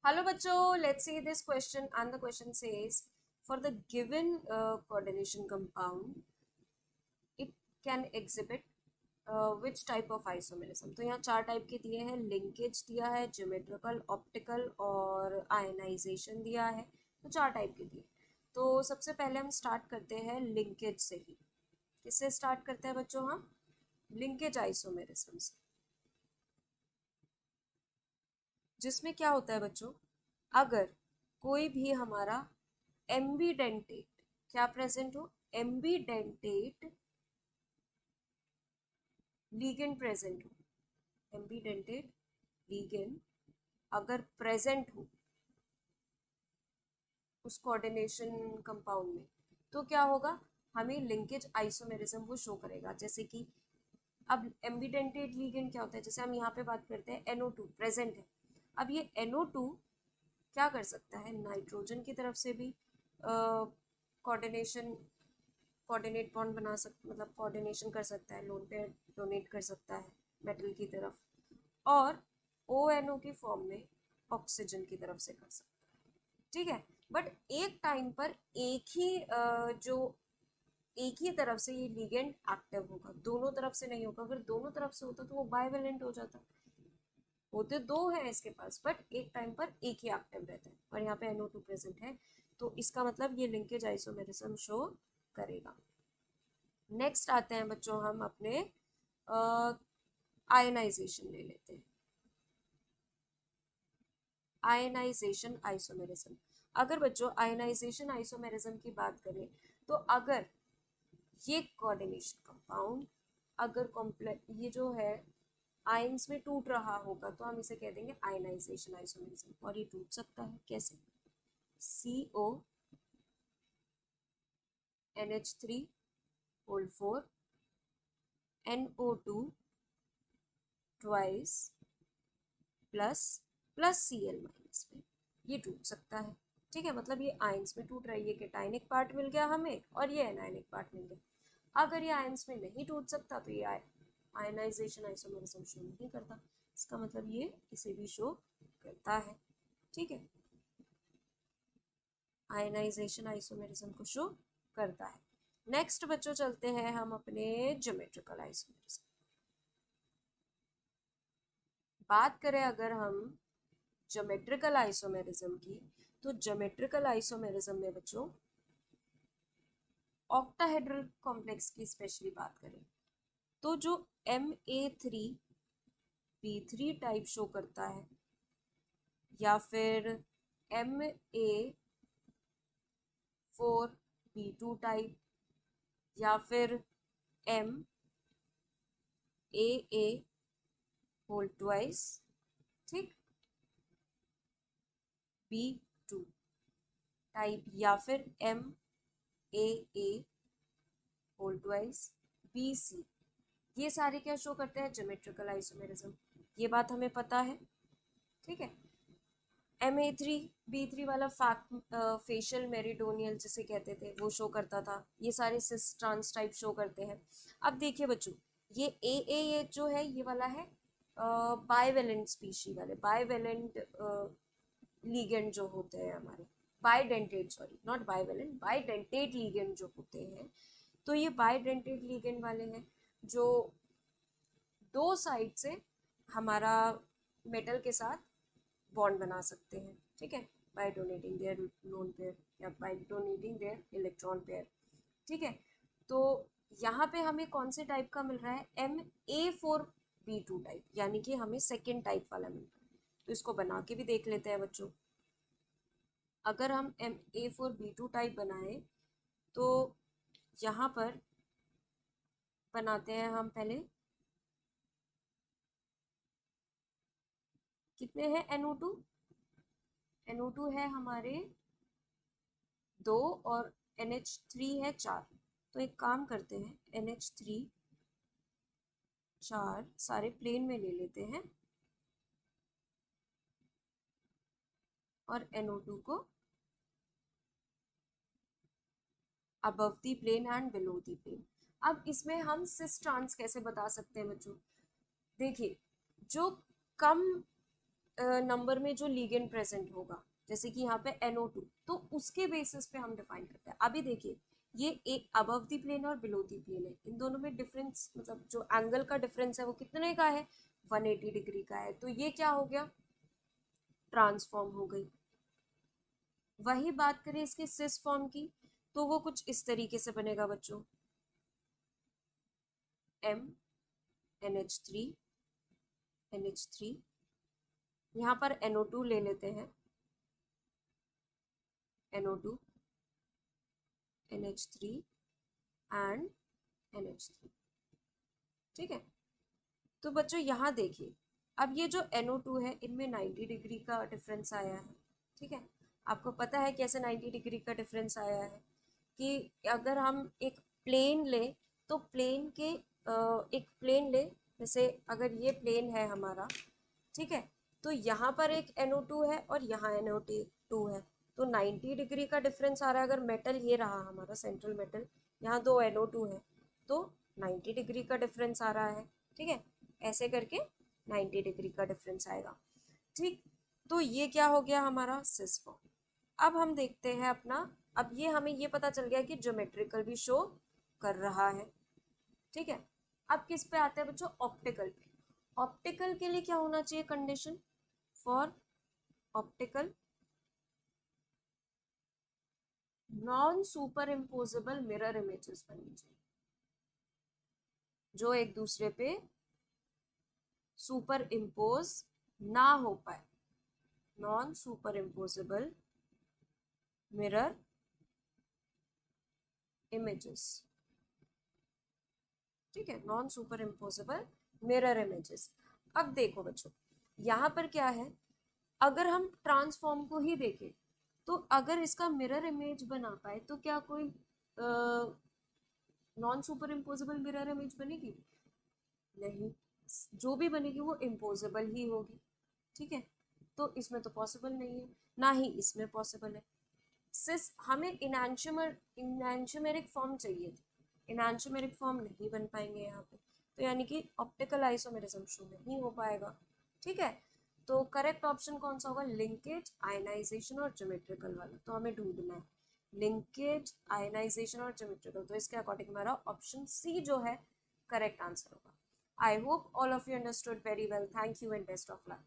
Hello, bachcho. Let's see this question. And the question says, for the given coordination compound, it can exhibit which type of isomerism. तो यहाँ चार type के दिए हैं, linkage दिया है, ज्योमेट्रिकल, ऑप्टिकल और आयनाइजेशन दिया है। तो चार टाइप के दिए। तो सबसे पहले हम स्टार्ट करते हैं लिंकेज से ही। किससे स्टार्ट करते हैं बच्चों हम? लिंकेज आइसोमेरिज्म से। जिसमें क्या होता है बच्चों, अगर कोई भी हमारा एम्बीडेंटेट क्या प्रेजेंट हो, एम्बीडेंटेट लीगेंड प्रेजेंट हो, एम्बीडेंटेट लीगेंड अगर प्रेजेंट हो उस कोऑर्डिनेशन कंपाउंड में, तो क्या होगा, हमें लिंकेज आइसोमेरिज्म वो शो करेगा। जैसे कि अब एम्बीडेंटेट लीगेंड क्या होता है, जैसे हम यहाँ पे बात करते हैं NO2 प्रेजेंट है। अब ये NO2 क्या कर सकता है, नाइट्रोजन की तरफ से भी कोऑर्डिनेशन कोऑर्डिनेट बॉन्ड बना सकता, मतलब कोऑर्डिनेशन कर सकता है, लोन पेयर डोनेट कर सकता है मेटल की तरफ, और ONO की फॉर्म में ऑक्सीजन की तरफ से कर सकता है। ठीक है, बट एक टाइम पर एक ही तरफ से ये लिगेंड एक्टिव होगा, दोनों तरफ से नहीं होगा। अगर दोनों तरफ से होता तो वो बाइवेलेंट हो जाता। होते दो है इसके पास, बट एक टाइम पर एक ही एक्टिव रहता है, और यहाँ पे NO2 प्रेजेंट है, तो इसका मतलब ये लिंकेज आइसोमेरिज्म शो करेगा। नेक्स्ट आते हैं बच्चों हम अपने आयनाइजेशन ले लेते हैं। Ionisation isomerism. अगर बच्चों आयनाइजेशन आइसोमेरिज्म की बात करें, तो अगर ये कोऑर्डिनेशन कंपाउंड अगर कॉम्प्लेक्स ये जो है आयंस में टूट रहा होगा, तो हम इसे कह देंगे आयनाइजेशन आइसोमेरिज्म। और ये टूट सकता है कैसे? CO NH3 whole 4 NO2 twice plus plus Cl minus में ये टूट सकता है। ठीक है, मतलब ये आयंस में टूट रहा है, ये केटाइनिक पार्ट मिल गया हमें और ये एनायनिक पार्ट मिल गया। अगर ये आयंस में नहीं टूट सकता तो ये आयनाइजेशन आइसोमेरिज्म शो नहीं करता। इसका मतलब ये इसे भी शो करता है। ठीक है, आयनाइजेशन आइसोमेरिज्म को शो करता है। नेक्स्ट बच्चों चलते हैं हम अपने ज्योमेट्रिकल आइसोमेरिज्म। बात करें अगर हम ज्योमेट्रिकल आइसोमेरिज्म की, तो ज्योमेट्रिकल आइसोमेरिज्म में बच्चों ऑक्टाहेड्रल कॉम्प्लेक्स की स्पेशली बात करें, तो जो MA3B3 टाइप शो करता है, या फिर MA4B2 टाइप, या फिर MAA होल ट्वाइस, ठीक, B2 टाइप, या फिर MAA होल ट्वाइस BC, ये सारे क्या शो करते हैं? Geometrical isomerism. ये बात हमें पता है। ठीक है, MA3B3 वाला फेशियल मेरिडोनियल जिसे कहते थे वो शो करता था। ये सारे सिस ट्रांस टाइप शो करते हैं। अब देखिए बच्चों, ये AA जो है ये वाला है बाइवेलेंट स्पीशी वाले, बाइवेलेंट लीगेंड जो होते हैं हमारे, bidentate, sorry not bivalent, bidentate ligand जो होते हैं। तो ये बाइडेंटेट लीगेंड वाले हैं जो दो साइड से हमारा मेटल के साथ बॉन्ड बना सकते हैं। ठीक है, by donating their lone pair या by donating their electron pair. ठीक है, तो यहाँ पे हमें कौन से टाइप का मिल रहा है? MA4B2 टाइप, यानी कि हमें सेकेंड टाइप वाला मिल रहा है। तो इसको बना के भी देख लेते हैं बच्चों। अगर हम MA4B2 टाइप बनाए, तो यहाँ पर बनाते हैं हम पहले, कितने हैं NO2? NO2 है हमारे 2 और NH3 है 4। तो एक काम करते हैं, NH3 4 सारे प्लेन में ले लेते हैं और NO2 को above the plane and below the plane. अब इसमें हम सिस ट्रांस कैसे बता सकते हैं बच्चों? देखिए, जो कम नंबर में जो लिगेंड प्रेजेंट होगा, जैसे कि यहाँ पे NO2, तो उसके बेसिस पे हम डिफाइन करते हैं। अभी देखिए, ये एक अबव द प्लेन और बिलो द प्लेन है, इन दोनों में डिफरेंस, मतलब जो एंगल का डिफरेंस है वो कितने का है, 180 डिग्री का है। तो ये क्या हो गया, ट्रांसफॉर्म हो गई। वही बात करें इसके सिस फॉर्म की, तो वो कुछ इस तरीके से बनेगा बच्चों, MnH3 NH3, यहाँ पर NO2 ले लेते हैं, NO2 NH3 एंड NH3, ठीक है। तो बच्चों यहाँ देखिए, अब ये जो NO2 है, इनमें 90 डिग्री का डिफरेंस आया है, ठीक है। आपको पता है कैसे 90 डिग्री का डिफरेंस आया है, कि अगर हम एक प्लेन ले, तो प्लेन के एक प्लेन ले, जैसे अगर ये प्लेन है हमारा, ठीक है, तो यहाँ पर एक NO2 है और यहाँ NO2 है, तो 90 डिग्री का डिफरेंस आ रहा है। अगर मेटल ये रहा हमारा सेंट्रल मेटल, यहाँ दो NO2 है, तो 90 डिग्री का डिफरेंस आ रहा है, ठीक है। ऐसे करके 90 डिग्री का डिफरेंस आएगा, ठीक। तो ये क्या हो गया हमारा सिस फॉर्म। अब हम देखते हैं अपना, अब ये हमें ये पता चल गया कि ज्योमेट्रिकल भी शो कर रहा है, ठीक है। अब किस पे आते हैं बच्चों, ऑप्टिकल पे। ऑप्टिकल के लिए क्या होना चाहिए condition, for optical non super imposable mirror images बननी चाहिए, जो एक दूसरे पे सुपर इम्पोज ना हो पाए, non super imposable mirror images, ठीक है, non super imposable mirror images. अब देखो बच्चों, यहाँ पर क्या है, अगर हम ट्रांसफॉर्म को ही देखें, तो अगर इसका मिरर इमेज बना पाए, तो क्या कोई non super imposable mirror image बनेगी, नहीं, जो भी बनेगी वो इम्पोजेबल ही होगी, ठीक है। तो इसमें तो पॉसिबल नहीं है, ना ही इसमें पॉसिबल है। सिस हमें इनैंशियोमेरिक फॉर्म चाहिए थी, इनैंशियोमेरिक फॉर्म नहीं बन पाएंगे यहाँ पे, तो यानी कि ऑप्टिकल आइसोमेरिज्म शो नहीं हो पाएगा, ठीक है। तो करेक्ट ऑप्शन कौन सा होगा, लिंकेज, आयनाइजेशन और ज्योमेट्रिकल वाला, तो हमें ढूंढना है लिंकेज, आयनाइजेशन और ज्योमेट्रिकल। तो इसके अकॉर्डिंग हमारा ऑप्शन सी जो है करेक्ट आंसर होगा। I hope all of you understood very well, thank you and best of luck.